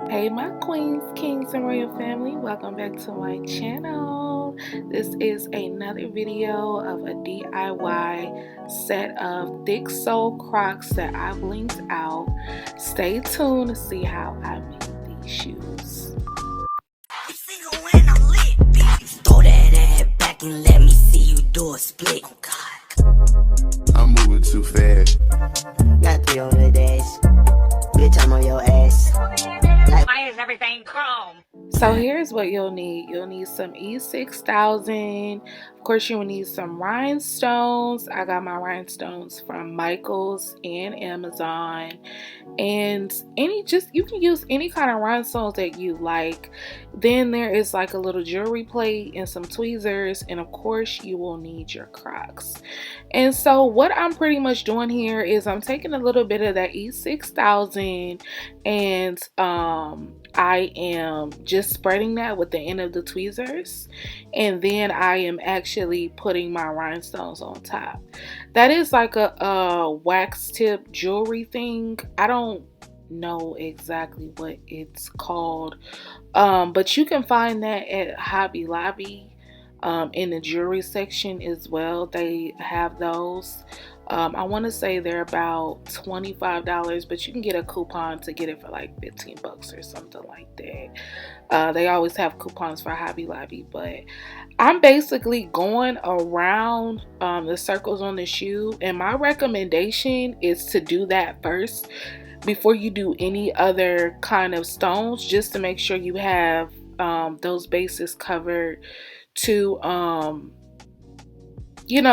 Hey my queens, kings, and royal family, welcome back to my channel. This is another video of a DIY set of thick sole Crocs that I blinged out. Stay tuned to see how I made these shoes. Throw that ass back and let me see you do a split. Oh God, I'm moving too fast. not 3 on the dash. Bitch, I'm on your ass. Why is everything chrome? So here's what you'll need. You'll need some E6000. Of course, you'll need some rhinestones. I got my rhinestones from Michaels and Amazon. And you can use any kind of rhinestones that you like. Then there is like a little jewelry plate and some tweezers, and of course you will need your Crocs. And so what I'm pretty much doing here is I'm taking a little bit of that E6000 and I am just spreading that with the end of the tweezers, and then I am actually putting my rhinestones on top. That is like a wax tip jewelry thing. I don't know exactly what it's called, but you can find that at Hobby Lobby. In the jewelry section as well, they have those. I want to say they're about $25, but you can get a coupon to get it for like 15 bucks or something like that. They always have coupons for Hobby Lobby, but I'm basically going around the circles on the shoe, and my recommendation is to do that first before you do any other kind of stones, just to make sure you have those bases covered to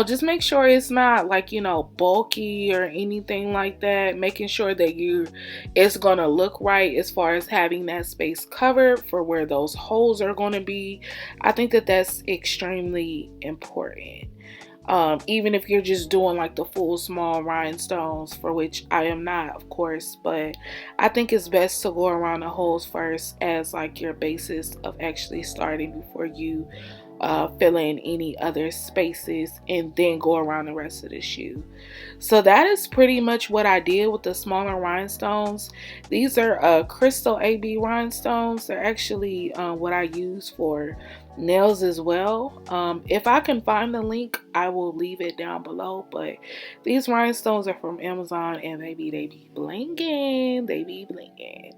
just make sure it's not like, bulky or anything like that. Making sure that it's gonna look right as far as having that space covered for where those holes are gonna be. I think that that's extremely important. Even if you're just doing like the full small rhinestones, for which I am not, of course, but I think it's best to go around the holes first as like your basis of actually starting before you fill in any other spaces and then go around the rest of the shoe. So that is pretty much what I did with the smaller rhinestones. These are crystal AB rhinestones. They're actually what I use for nails as well. If I can find the link, I will leave it down below. But these rhinestones are from Amazon, and they be blinging. They be blinging.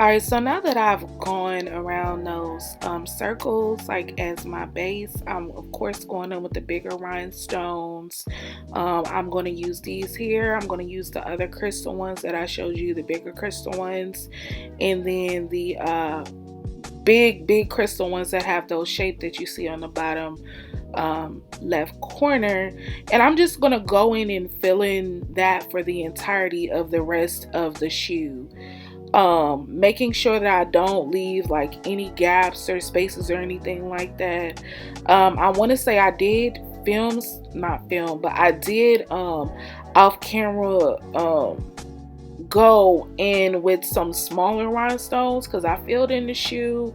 All right, so now that I've gone around those circles, like as my base, I'm of course going in with the bigger rhinestones. I'm going to use these here. I'm going to use the other crystal ones that I showed you, the bigger crystal ones, and then the big crystal ones that have those shape that you see on the bottom left corner. And I'm just going to go in and fill in that for the entirety of the rest of the shoe, making sure that I don't leave like any gaps or spaces or anything like that. I want to say I did not film, but I did off camera go in with some smaller rhinestones because I filled in the shoe,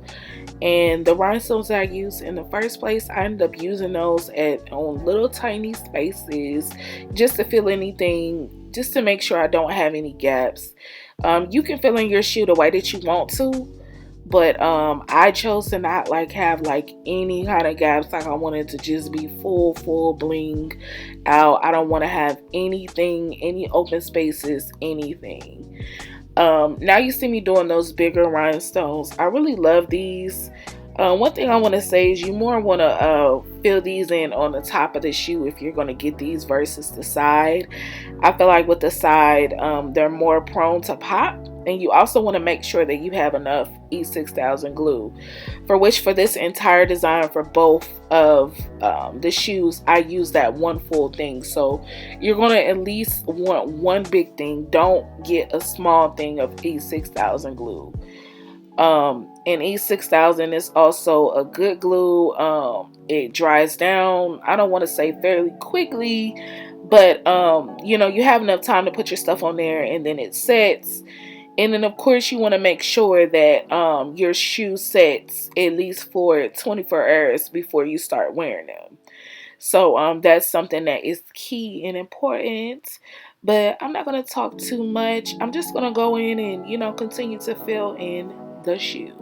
and the rhinestones that I used in the first place, I ended up using those on little tiny spaces just to fill anything, just to make sure I don't have any gaps. You can fill in your shoe the way that you want to, but I chose to not like have like any kind of gaps. Like I wanted to just be full bling out. I don't want to have anything, any open spaces, anything. Now you see me doing those bigger rhinestones. I really love these. One thing I want to say is you more want to fill these in on the top of the shoe if you're going to get these versus the side. I feel like with the side, they're more prone to pop. And you also want to make sure that you have enough E6000 glue, for this entire design for both of the shoes, I use that one full thing. So you're going to at least want one big thing. Don't get a small thing of E6000 glue. And E6000 is also a good glue. It dries down, I don't want to say fairly quickly, but you have enough time to put your stuff on there, and then it sets. And then of course you want to make sure that your shoe sets at least for 24 hours before you start wearing them. So that's something that is key and important. But I'm not going to talk too much. I'm just going to go in and continue to fill in the shoe.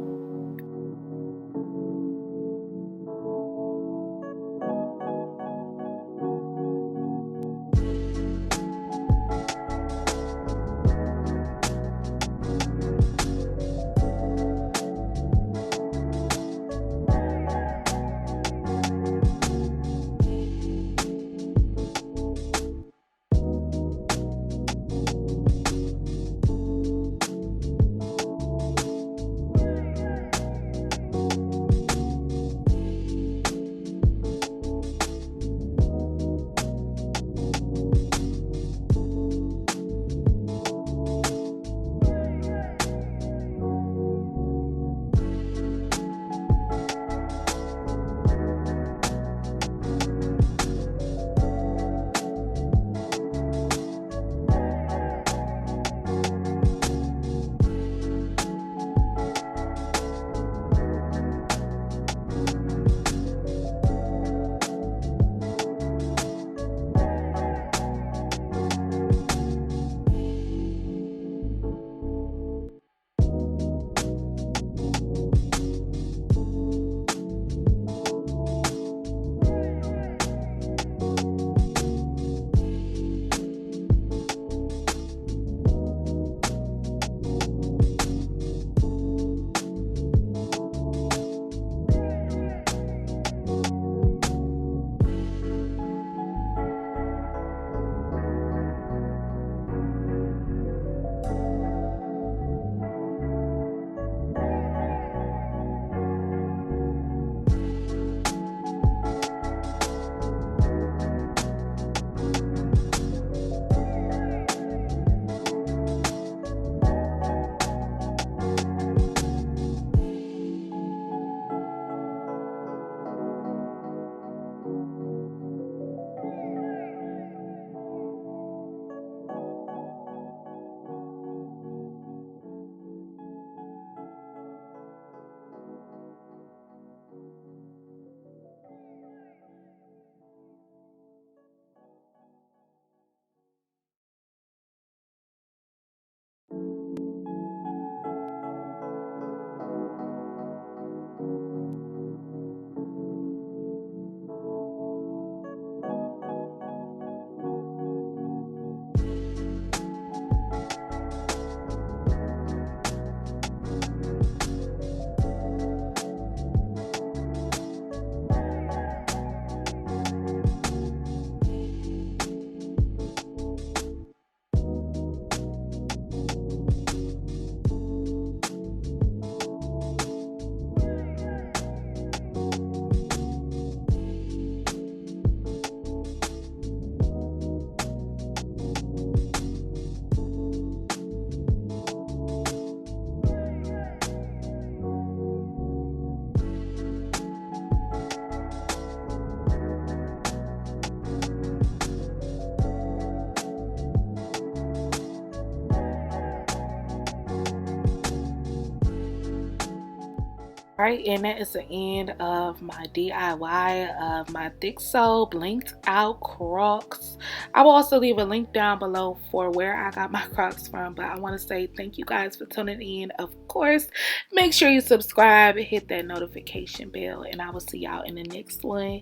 Right, and that is the end of my DIY of my thick sole blinked out Crocs. I will also leave a link down below for where I got my Crocs from, but I want to say thank you guys for tuning in. Of course, make sure you subscribe, hit that notification bell, and I will see y'all in the next one.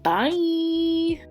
Bye.